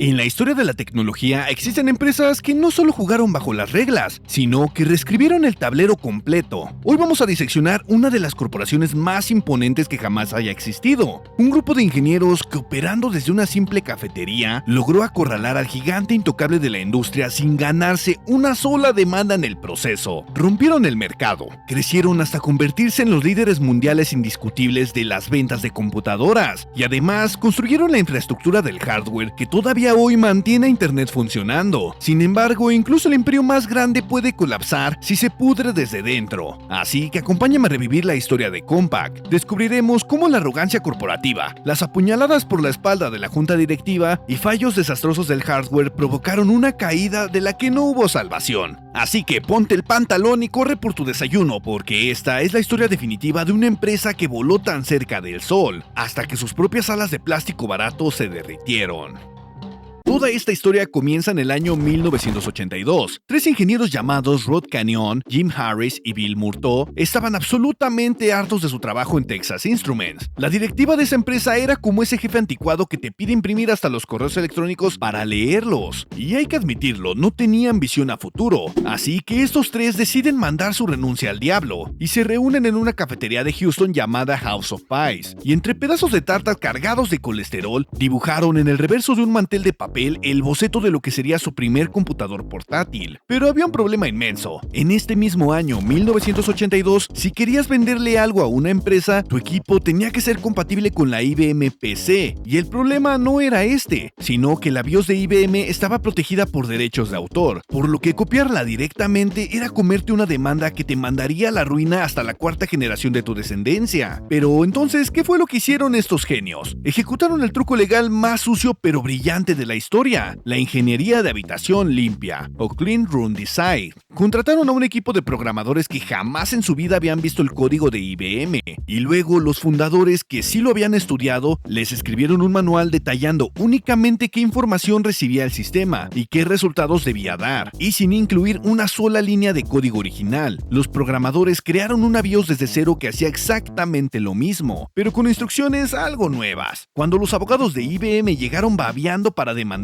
En la historia de la tecnología existen empresas que no solo jugaron bajo las reglas, sino que reescribieron el tablero completo. Hoy vamos a diseccionar una de las corporaciones más imponentes que jamás haya existido. Un grupo de ingenieros que, operando desde una simple cafetería, logró acorralar al gigante intocable de la industria sin ganarse una sola demanda en el proceso. Rompieron el mercado, crecieron hasta convertirse en los líderes mundiales indiscutibles de las ventas de computadoras, y además construyeron la infraestructura del hardware que todavía hoy mantiene a Internet funcionando. Sin embargo, incluso el imperio más grande puede colapsar si se pudre desde dentro. Así que acompáñame a revivir la historia de Compaq. Descubriremos cómo la arrogancia corporativa, las apuñaladas por la espalda de la junta directiva y fallos desastrosos del hardware provocaron una caída de la que no hubo salvación. Así que ponte el pantalón y corre por tu desayuno, porque esta es la historia definitiva de una empresa que voló tan cerca del sol, hasta que sus propias alas de plástico barato se derritieron. Toda esta historia comienza en el año 1982. Tres ingenieros llamados Rod Canyon, Jim Harris y Bill Murtaugh estaban absolutamente hartos de su trabajo en Texas Instruments. La directiva de esa empresa era como ese jefe anticuado que te pide imprimir hasta los correos electrónicos para leerlos. Y hay que admitirlo, no tenían visión a futuro. Así que estos tres deciden mandar su renuncia al diablo y se reúnen en una cafetería de Houston llamada House of Pies. Y entre pedazos de tarta cargados de colesterol, dibujaron en el reverso de un mantel de papel el boceto de lo que sería su primer computador portátil. Pero había un problema inmenso. En este mismo año, 1982, si querías venderle algo a una empresa, tu equipo tenía que ser compatible con la IBM PC. Y el problema no era este, sino que la BIOS de IBM estaba protegida por derechos de autor, por lo que copiarla directamente era comerte una demanda que te mandaría a la ruina hasta la cuarta generación de tu descendencia. Pero entonces, ¿qué fue lo que hicieron estos genios? Ejecutaron el truco legal más sucio pero brillante de la historia, la ingeniería de habitación limpia, o Clean Room Design. Contrataron a un equipo de programadores que jamás en su vida habían visto el código de IBM, y luego los fundadores, que sí lo habían estudiado, les escribieron un manual detallando únicamente qué información recibía el sistema y qué resultados debía dar, y sin incluir una sola línea de código original. Los programadores crearon una BIOS desde cero que hacía exactamente lo mismo, pero con instrucciones algo nuevas. Cuando los abogados de IBM llegaron babeando para demandarlos,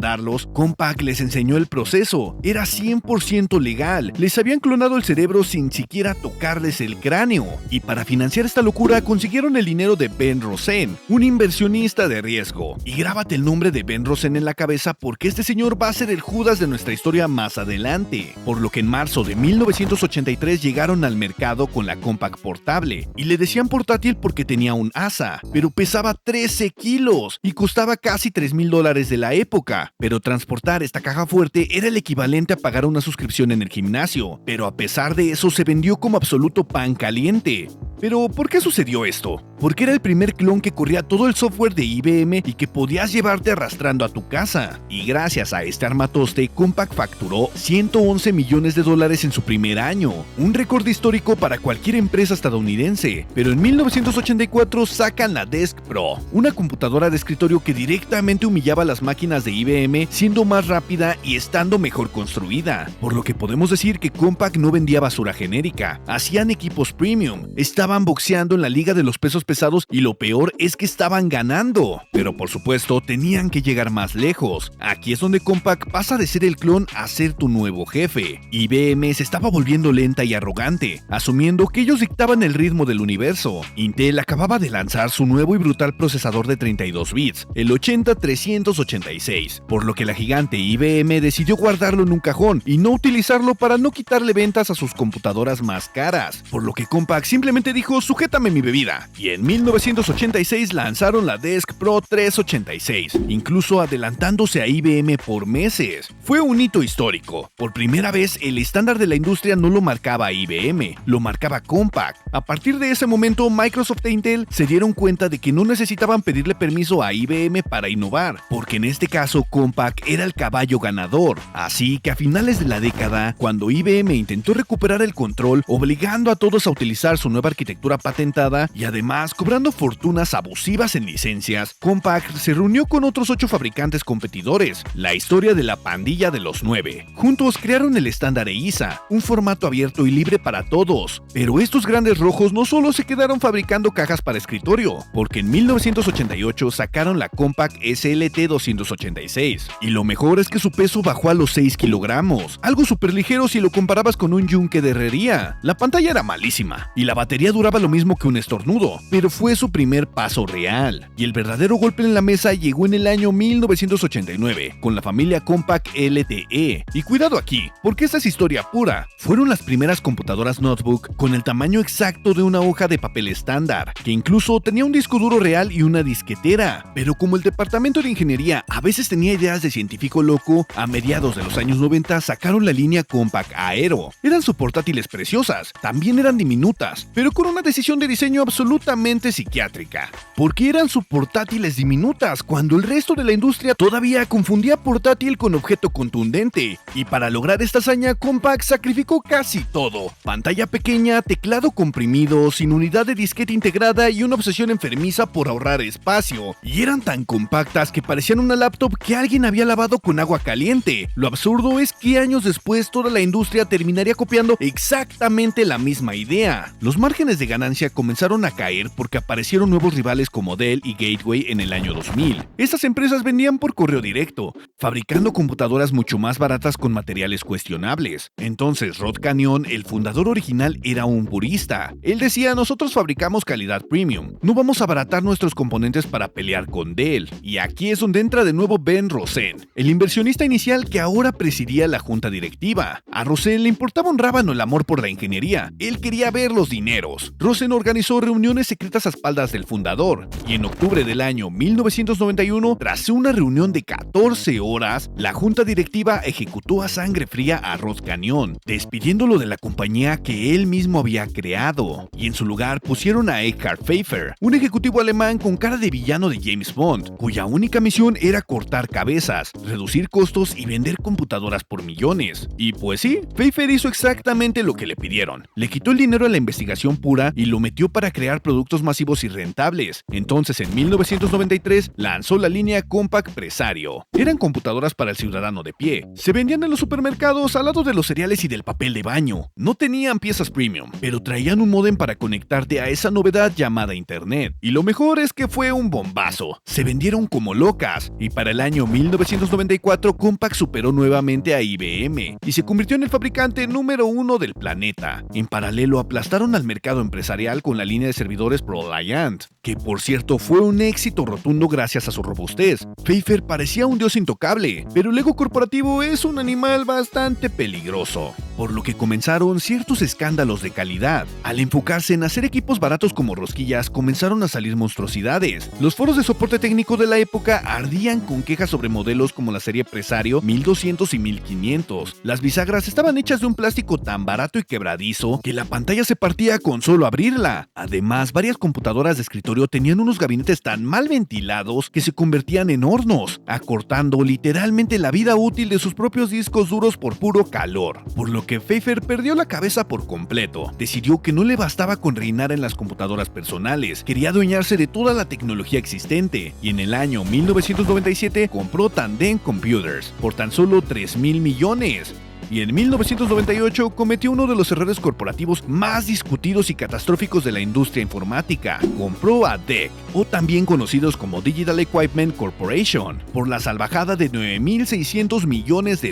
Compaq les enseñó el proceso. Era 100% legal. Les habían clonado el cerebro sin siquiera tocarles el cráneo. Y para financiar esta locura consiguieron el dinero de Ben Rosen, un inversionista de riesgo. Y grábate el nombre de Ben Rosen en la cabeza, porque este señor va a ser el Judas de nuestra historia más adelante. Por lo que en marzo de 1983 llegaron al mercado con la Compaq portable. Y le decían portátil porque tenía un asa, pero pesaba 13 kilos y costaba casi $3,000 de la época. Pero transportar esta caja fuerte era el equivalente a pagar una suscripción en el gimnasio. Pero a pesar de eso se vendió como absoluto pan caliente. Pero, ¿por qué sucedió esto? Porque era el primer clon que corría todo el software de IBM y que podías llevarte arrastrando a tu casa. Y gracias a este armatoste, Compaq facturó $111 millones en su primer año. Un récord histórico para cualquier empresa estadounidense. Pero en 1984 sacan la Desk Pro, una computadora de escritorio que directamente humillaba las máquinas de IBM, siendo más rápida y estando mejor construida. Por lo que podemos decir que Compaq no vendía basura genérica. Hacían equipos premium. Estaban boxeando en la liga de los pesos pesados y lo peor es que estaban ganando. Pero por supuesto tenían que llegar más lejos. Aquí es donde Compaq pasa de ser el clon a ser tu nuevo jefe. IBM se estaba volviendo lenta y arrogante, asumiendo que ellos dictaban el ritmo del universo. Intel acababa de lanzar su nuevo y brutal procesador de 32 bits, el 80386, por lo que la gigante IBM decidió guardarlo en un cajón y no utilizarlo para no quitarle ventas a sus computadoras más caras. Por lo que Compaq simplemente dijo: sujétame mi bebida. Y en 1986 lanzaron la Desk Pro 386, incluso adelantándose a IBM por meses. Fue un hito histórico. Por primera vez el estándar de la industria no lo marcaba IBM, lo marcaba Compaq. A partir de ese momento Microsoft e Intel se dieron cuenta de que no necesitaban pedirle permiso a IBM para innovar, porque en este caso Compaq era el caballo ganador. Así que a finales de la década, cuando IBM intentó recuperar el control, obligando a todos a utilizar su nueva arquitectura arquitectura patentada y además cobrando fortunas abusivas en licencias, Compaq se reunió con otros 8 fabricantes competidores, la historia de la pandilla de los 9. Juntos crearon el estándar EISA, un formato abierto y libre para todos. Pero estos grandes rojos no solo se quedaron fabricando cajas para escritorio, porque en 1988 sacaron la Compaq SLT-286. Y lo mejor es que su peso bajó a los 6 kilogramos, algo súper ligero si lo comparabas con un yunque de herrería. La pantalla era malísima, y la batería duraba lo mismo que un estornudo, pero fue su primer paso real. Y el verdadero golpe en la mesa llegó en el año 1989, con la familia Compaq LTE. Y cuidado aquí, porque esta es historia pura. Fueron las primeras computadoras notebook con el tamaño exacto de una hoja de papel estándar, que incluso tenía un disco duro real y una disquetera. Pero como el departamento de ingeniería a veces tenía ideas de científico loco, a mediados de los años 90 sacaron la línea Compaq Aero. Eran sus portátiles preciosas, también eran diminutas, pero con una decisión de diseño absolutamente psiquiátrica. Porque eran sus portátiles diminutas cuando el resto de la industria todavía confundía portátil con objeto contundente. Y para lograr esta hazaña, Compaq sacrificó casi todo. Pantalla pequeña, teclado comprimido, sin unidad de disquete integrada y una obsesión enfermiza por ahorrar espacio. Y eran tan compactas que parecían una laptop que alguien había lavado con agua caliente. Lo absurdo es que años después toda la industria terminaría copiando exactamente la misma idea. Los márgenes de ganancia comenzaron a caer porque aparecieron nuevos rivales como Dell y Gateway en el año 2000. Estas empresas vendían por correo directo, fabricando computadoras mucho más baratas con materiales cuestionables. Entonces Rod Canyon, el fundador original, era un purista. Él decía: nosotros fabricamos calidad premium, no vamos a abaratar nuestros componentes para pelear con Dell. Y aquí es donde entra de nuevo Ben Rosen, el inversionista inicial que ahora presidía la junta directiva. A Rosen le importaba un rábano el amor por la ingeniería, él quería ver los dineros. Rosen organizó reuniones secretas a espaldas del fundador, y en octubre del año 1991, tras una reunión de 14 horas, la junta directiva ejecutó a sangre fría a Rod Canyon, despidiéndolo de la compañía que él mismo había creado, y en su lugar pusieron a Eckhard Pfeiffer, un ejecutivo alemán con cara de villano de James Bond, cuya única misión era cortar cabezas, reducir costos y vender computadoras por millones. Y pues sí, Pfeiffer hizo exactamente lo que le pidieron. Le quitó el dinero a la investigación pura y lo metió para crear productos masivos y rentables. Entonces, en 1993, lanzó la línea Compaq Presario. Eran computadoras para el ciudadano de pie. Se vendían en los supermercados al lado de los cereales y del papel de baño. No tenían piezas premium, pero traían un módem para conectarte a esa novedad llamada Internet. Y lo mejor es que fue un bombazo. Se vendieron como locas. Y para el año 1994, Compaq superó nuevamente a IBM y se convirtió en el fabricante número 1 del planeta. En paralelo, aplastaron al mercado empresarial con la línea de servidores ProLiant, que por cierto fue un éxito rotundo gracias a su robustez. Pfeiffer parecía un dios intocable, pero el ego corporativo es un animal bastante peligroso, por lo que comenzaron ciertos escándalos de calidad. Al enfocarse en hacer equipos baratos como rosquillas, comenzaron a salir monstruosidades. Los foros de soporte técnico de la época ardían con quejas sobre modelos como la serie Presario 1200 y 1500. Las bisagras estaban hechas de un plástico tan barato y quebradizo que la pantalla se partía con solo abrirla. Además, varias computadoras de escritorio tenían unos gabinetes tan mal ventilados que se convertían en hornos, acortando literalmente la vida útil de sus propios discos duros por puro calor. Por lo que Pfeiffer perdió la cabeza por completo. Decidió que no le bastaba con reinar en las computadoras personales, quería adueñarse de toda la tecnología existente, y en el año 1997 compró Tandem Computers por tan solo $3,000 millones. Y en 1998 cometió uno de los errores corporativos más discutidos y catastróficos de la industria informática. Compró a DEC, o también conocidos como Digital Equipment Corporation, por la salvajada de $9,600 millones.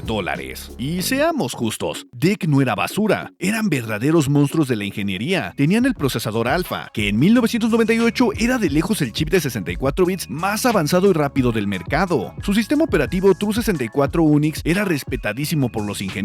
Y seamos justos, DEC no era basura, eran verdaderos monstruos de la ingeniería. Tenían el procesador Alpha, que en 1998 era de lejos el chip de 64 bits más avanzado y rápido del mercado. Su sistema operativo True64 Unix era respetadísimo por los ingenieros,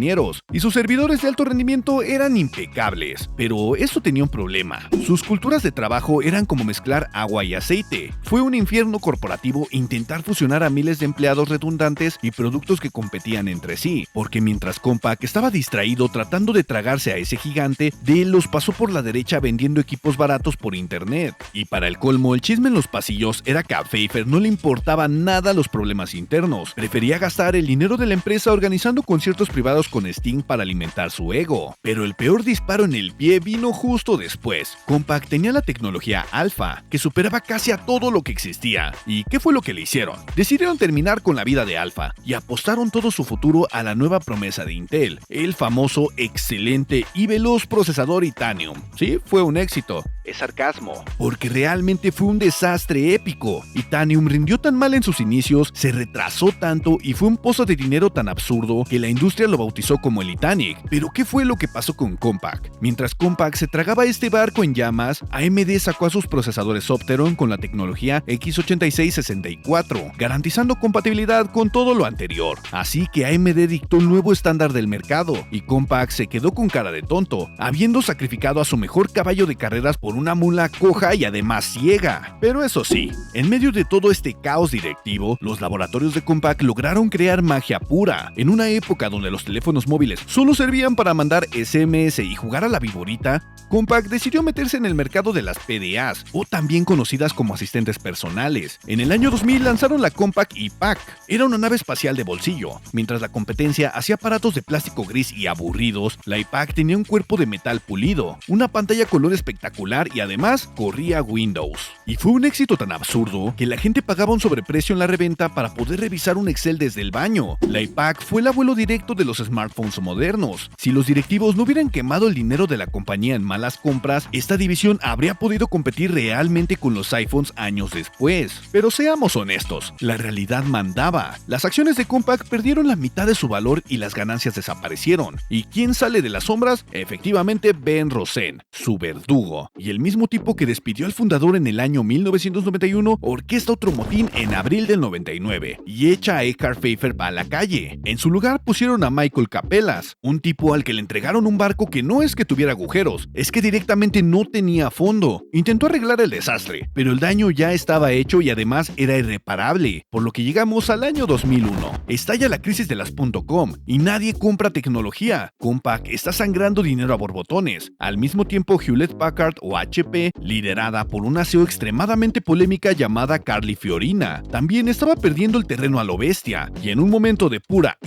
y sus servidores de alto rendimiento eran impecables. Pero eso tenía un problema. Sus culturas de trabajo eran como mezclar agua y aceite. Fue un infierno corporativo intentar fusionar a miles de empleados redundantes y productos que competían entre sí, porque mientras Compaq estaba distraído tratando de tragarse a ese gigante, Dell los pasó por la derecha vendiendo equipos baratos por internet. Y para el colmo, el chisme en los pasillos era que a Pfeiffer no le importaba nada los problemas internos. Prefería gastar el dinero de la empresa organizando conciertos privados asociados con Sting para alimentar su ego. Pero el peor disparo en el pie vino justo después. Compaq tenía la tecnología Alpha, que superaba casi a todo lo que existía. ¿Y qué fue lo que le hicieron? Decidieron terminar con la vida de Alpha y apostaron todo su futuro a la nueva promesa de Intel, el famoso, excelente y veloz procesador Itanium. Sí, fue un éxito. Es sarcasmo, porque realmente fue un desastre épico. Itanium rindió tan mal en sus inicios, se retrasó tanto y fue un pozo de dinero tan absurdo que la industria lo bautizó como el Titanic. Pero ¿qué fue lo que pasó con Compaq? Mientras Compaq se tragaba este barco en llamas, AMD sacó a sus procesadores Opteron con la tecnología x86-64, garantizando compatibilidad con todo lo anterior. Así que AMD dictó el nuevo estándar del mercado y Compaq se quedó con cara de tonto, habiendo sacrificado a su mejor caballo de carreras por una mula coja y además ciega. Pero eso sí, en medio de todo este caos directivo, los laboratorios de Compaq lograron crear magia pura. En una época donde los teléfonos móviles solo servían para mandar SMS y jugar a la viborita, Compaq decidió meterse en el mercado de las PDAs, o también conocidas como asistentes personales. En el año 2000 lanzaron la Compaq iPAQ. Era una nave espacial de bolsillo. Mientras la competencia hacía aparatos de plástico gris y aburridos, la iPAQ tenía un cuerpo de metal pulido, una pantalla color espectacular y además corría Windows. Y fue un éxito tan absurdo que la gente pagaba un sobreprecio en la reventa para poder revisar un Excel desde el baño. La iPAQ fue el abuelo directo de los smartphones modernos. Si los directivos no hubieran quemado el dinero de la compañía en malas compras, esta división habría podido competir realmente con los iPhones años después. Pero seamos honestos, la realidad mandaba. Las acciones de Compaq perdieron la mitad de su valor y las ganancias desaparecieron. ¿Y quién sale de las sombras? Efectivamente Ben Rosen, su verdugo. Y el mismo tipo que despidió al fundador en el año 1991, orquesta otro motín en abril del 99 y echa a Eckhard Pfeiffer a la calle. En su lugar pusieron a Michael Capellas, un tipo al que le entregaron un barco que no es que tuviera agujeros, es que directamente no tenía fondo. Intentó arreglar el desastre, pero el daño ya estaba hecho y además era irreparable, por lo que llegamos al año 2001. Estalla la crisis de las .com y nadie compra tecnología. Compaq está sangrando dinero a borbotones. Al mismo tiempo, Hewlett Packard o HP, liderada por una CEO extremadamente polémica llamada Carly Fiorina, también estaba perdiendo el terreno a lo bestia, y en un momento de pura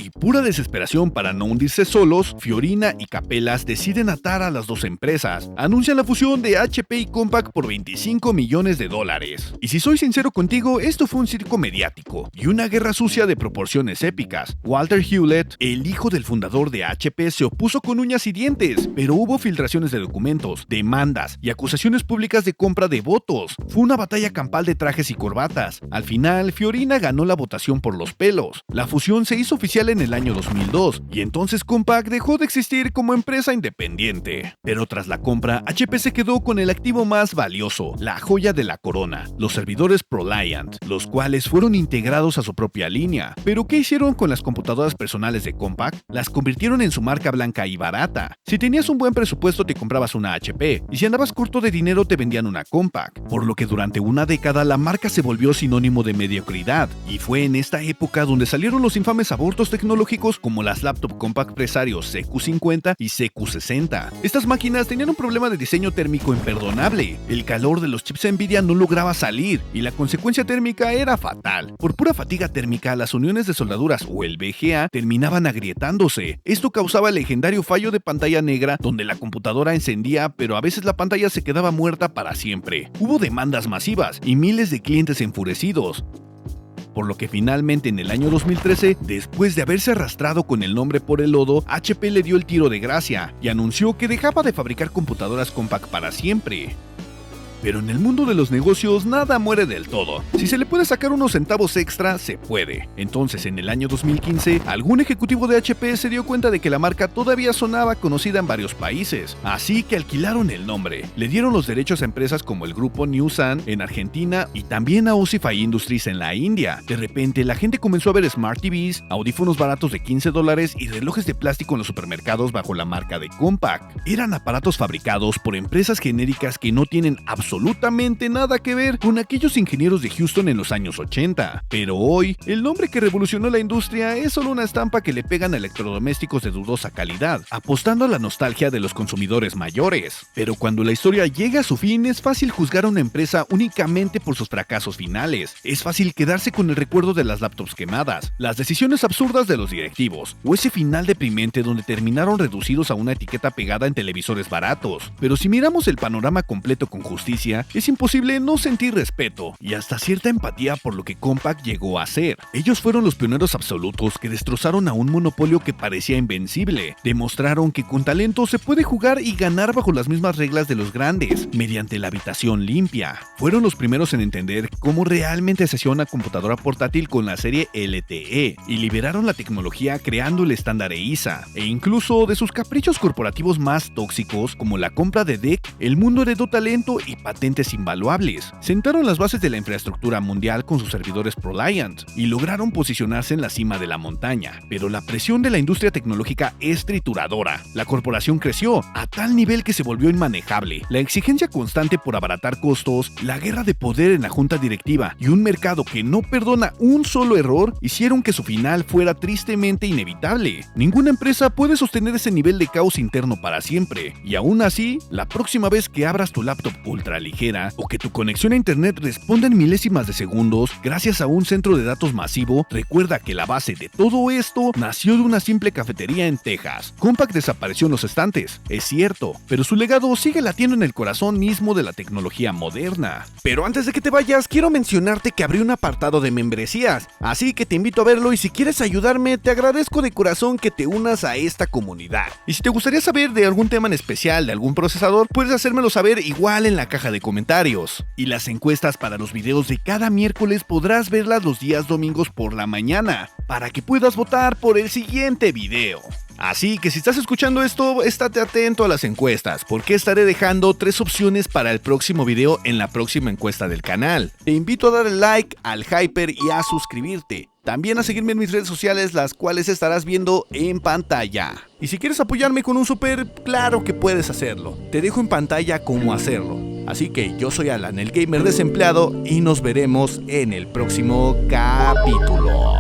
desesperación para no hundirse solos, Fiorina y Capellas deciden atar a las dos empresas. Anuncian la fusión de HP y Compaq por $25 millones. Y si soy sincero contigo, esto fue un circo mediático y una guerra sucia de proporciones épicas. Walter Hewlett, el hijo del fundador de HP, se opuso con uñas y dientes, pero hubo filtraciones de documentos, demandas y acusaciones públicas de compra de votos. Fue una batalla campal de trajes y corbatas. Al final, Fiorina ganó la votación por los pelos. La fusión se hizo oficial en el año 2002 y entonces Compaq dejó de existir como empresa independiente. Pero tras la compra, HP se quedó con el activo más valioso, la joya de la corona, los servidores ProLiant, los cuales fueron integrados a su propia línea. ¿Pero qué hicieron con las computadoras personales de Compaq? Las convirtieron en su marca blanca y barata. Si tenías un buen presupuesto te comprabas una HP, y si andabas corto de dinero te vendían una Compaq, por lo que durante una década la marca se volvió sinónimo de mediocridad, y fue en esta época donde salieron los infames abortos tecnológicos como las laptop Compaq Presario CQ50 y CQ60. Estas máquinas tenían un problema de diseño térmico imperdonable. El calor de los chips Nvidia no lograba salir y la consecuencia térmica era fatal. Por pura fatiga térmica, las uniones de soldaduras o el VGA terminaban agrietándose. Esto causaba el legendario fallo de pantalla negra donde la computadora encendía, pero a veces la pantalla se quedaba muerta para siempre. Hubo demandas masivas y miles de clientes enfurecidos. Por lo que finalmente en el año 2013, después de haberse arrastrado con el nombre por el lodo, HP le dio el tiro de gracia y anunció que dejaba de fabricar computadoras Compaq para siempre. Pero en el mundo de los negocios nada muere del todo. Si se le puede sacar unos centavos extra, se puede. Entonces, en el año 2015, algún ejecutivo de HP se dio cuenta de que la marca todavía sonaba conocida en varios países. Así que alquilaron el nombre. Le dieron los derechos a empresas como el grupo Newsan en Argentina y también a Ossify Industries en la India. De repente, la gente comenzó a ver Smart TVs, audífonos baratos de $15 y relojes de plástico en los supermercados bajo la marca de Compaq. Eran aparatos fabricados por empresas genéricas que no tienen absolutamente absolutamente nada que ver con aquellos ingenieros de Houston en los años 80. Pero hoy, el nombre que revolucionó la industria es solo una estampa que le pegan a electrodomésticos de dudosa calidad, apostando a la nostalgia de los consumidores mayores. Pero cuando la historia llega a su fin, es fácil juzgar a una empresa únicamente por sus fracasos finales. Es fácil quedarse con el recuerdo de las laptops quemadas, las decisiones absurdas de los directivos, o ese final deprimente donde terminaron reducidos a una etiqueta pegada en televisores baratos. Pero si miramos el panorama completo con justicia, es imposible no sentir respeto y hasta cierta empatía por lo que Compaq llegó a ser. Ellos fueron los pioneros absolutos que destrozaron a un monopolio que parecía invencible. Demostraron que con talento se puede jugar y ganar bajo las mismas reglas de los grandes, mediante la habitación limpia. Fueron los primeros en entender cómo realmente se hacía una computadora portátil con la serie LTE y liberaron la tecnología creando el estándar EISA. E incluso de sus caprichos corporativos más tóxicos, como la compra de DEC, el mundo heredó talento y patentes invaluables. Sentaron las bases de la infraestructura mundial con sus servidores ProLiant y lograron posicionarse en la cima de la montaña. Pero la presión de la industria tecnológica es trituradora. La corporación creció a tal nivel que se volvió inmanejable. La exigencia constante por abaratar costos, la guerra de poder en la junta directiva y un mercado que no perdona un solo error hicieron que su final fuera tristemente inevitable. Ninguna empresa puede sostener ese nivel de caos interno para siempre. Y aún así, la próxima vez que abras tu laptop ultra ligera o que tu conexión a internet responda en milésimas de segundos gracias a un centro de datos masivo, recuerda que la base de todo esto nació de una simple cafetería en Texas. Compaq desapareció en los estantes, es cierto, pero su legado sigue latiendo en el corazón mismo de la tecnología moderna. Pero antes de que te vayas, quiero mencionarte que abrí un apartado de membresías, así que te invito a verlo y si quieres ayudarme, te agradezco de corazón que te unas a esta comunidad. Y si te gustaría saber de algún tema en especial de algún procesador, puedes hacérmelo saber igual en la caja de comentarios. Y las encuestas para los videos de cada miércoles podrás verlas los días domingos por la mañana, para que puedas votar por el siguiente video. Así que si estás escuchando esto, estate atento a las encuestas, porque estaré dejando 3 opciones para el próximo video en la próxima encuesta del canal. Te invito a darle like al hyper y a suscribirte. También a seguirme en mis redes sociales, las cuales estarás viendo en pantalla. Y si quieres apoyarme con un super, claro que puedes hacerlo. Te dejo en pantalla cómo hacerlo. Así que yo soy Alan, el gamer desempleado, y nos veremos en el próximo capítulo.